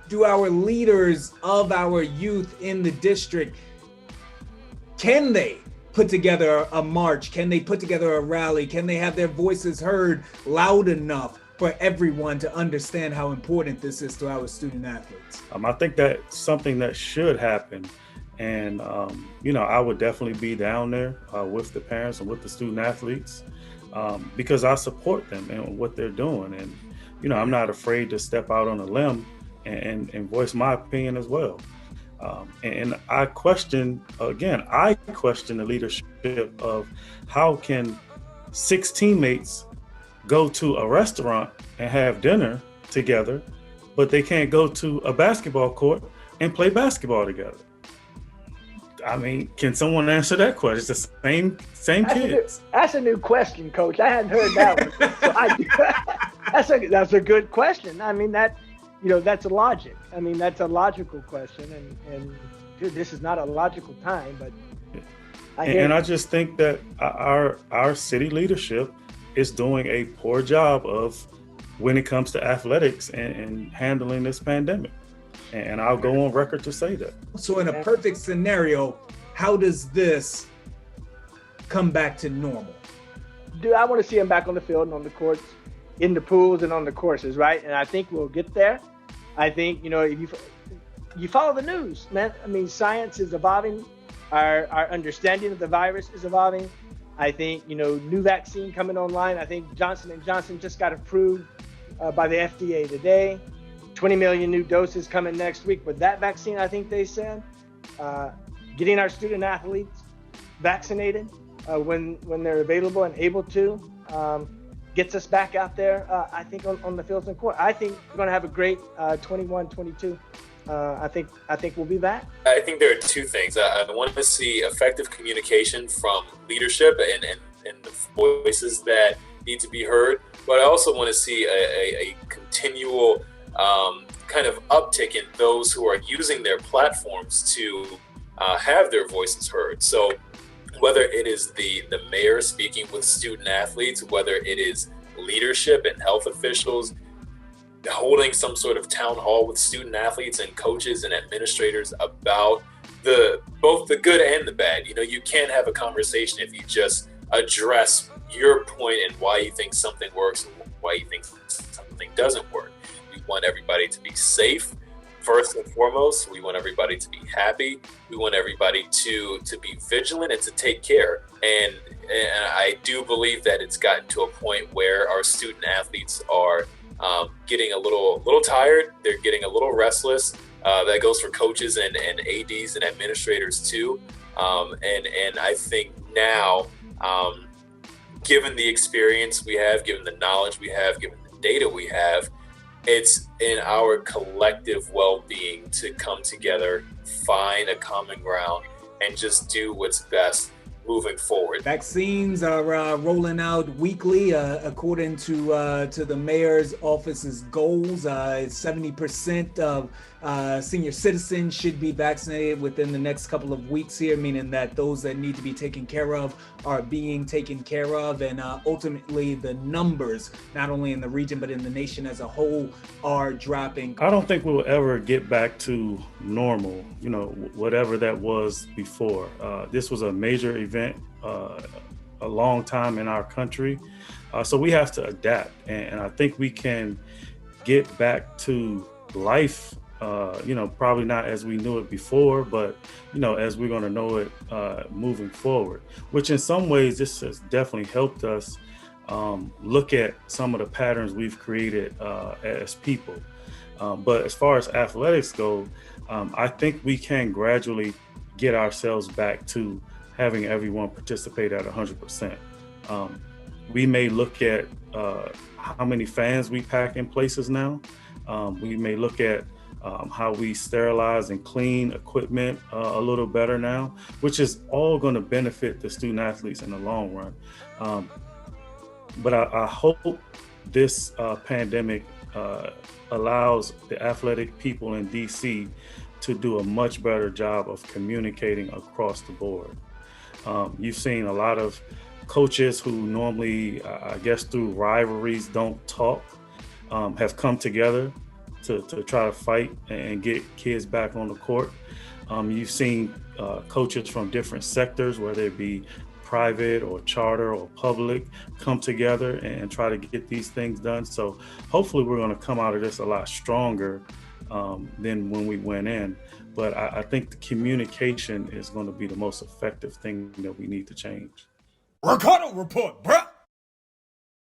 do our leaders of our youth in the district, can they put together a march? Can they put together a rally? Can they have their voices heard loud enough for everyone to understand how important this is to our student athletes? I think that's something that should happen. And, I would definitely be down there with the parents and with the student athletes because I support them and what they're doing. And, I'm not afraid to step out on a limb and voice my opinion as well. And I question the leadership of how can 6 teammates go to a restaurant and have dinner together, but they can't go to a basketball court and play basketball together. I mean, can someone answer that question? It's the same kids. That's a new question, Coach. I hadn't heard that one. So that's a good question. I mean, that's a logic. I mean, that's a logical question, and dude, this is not a logical time, but I just think that our city leadership is doing a poor job of when it comes to athletics and handling this pandemic. And I'll go on record to say that. So in a perfect scenario, how does this come back to normal? Dude, I want to see him back on the field and on the courts, in the pools and on the courses, right? And I think we'll get there. I think, if you follow the news, man. I mean, science is evolving. Our understanding of the virus is evolving. I think, new vaccine coming online. I think Johnson & Johnson just got approved by the FDA today. 20 million new doses coming next week with that vaccine, I think they said. Getting our student athletes vaccinated when they're available and able to gets us back out there, I think, on the fields and court. I think we're going to have a great 21-22. I think we'll be back. I think there are two things. I want to see effective communication from leadership and the voices that need to be heard, but I also want to see a continual kind of uptick in those who are using their platforms to have their voices heard. So whether it is the mayor speaking with student athletes, whether it is leadership and health officials holding some sort of town hall with student athletes and coaches and administrators about both the good and the bad. You can't have a conversation if you just address your point and why you think something works and why you think something doesn't work. We want everybody to be safe. First and foremost, we want everybody to be happy. We want everybody to be vigilant and to take care. And I do believe that it's gotten to a point where our student athletes are getting a little tired. They're getting a little restless. That goes for coaches and ADs and administrators too. And I think now, given the experience we have, given the knowledge we have, given the data we have, it's in our collective well-being to come together, find a common ground, and just do what's best moving forward. Vaccines are rolling out weekly, according to the mayor's office's goals. 70% of senior citizens should be vaccinated within the next couple of weeks here, meaning that those that need to be taken care of are being taken care of. And ultimately, the numbers, not only in the region, but in the nation as a whole, are dropping. I don't think we'll ever get back to normal, whatever that was before. This was a major event, a long time in our country. So we have to adapt. And I think we can get back to life, probably not as we knew it before, but, as we're going to know it moving forward, which in some ways, this has definitely helped us look at some of the patterns we've created as people. But as far as athletics go, I think we can gradually get ourselves back to having everyone participate at 100%. We may look at how many fans we pack in places now. We may look at how we sterilize and clean equipment a little better now, which is all going to benefit the student athletes in the long run. But I hope this pandemic allows the athletic people in DC to do a much better job of communicating across the board. You've seen a lot of coaches who normally, I guess through rivalries, don't talk, have come together to try to fight and get kids back on the court. You've seen coaches from different sectors, whether it be private or charter or public, come together and try to get these things done. So hopefully we're going to come out of this a lot stronger than when we went in. But I think the communication is going to be the most effective thing that we need to change. Ricardo Report, bruh.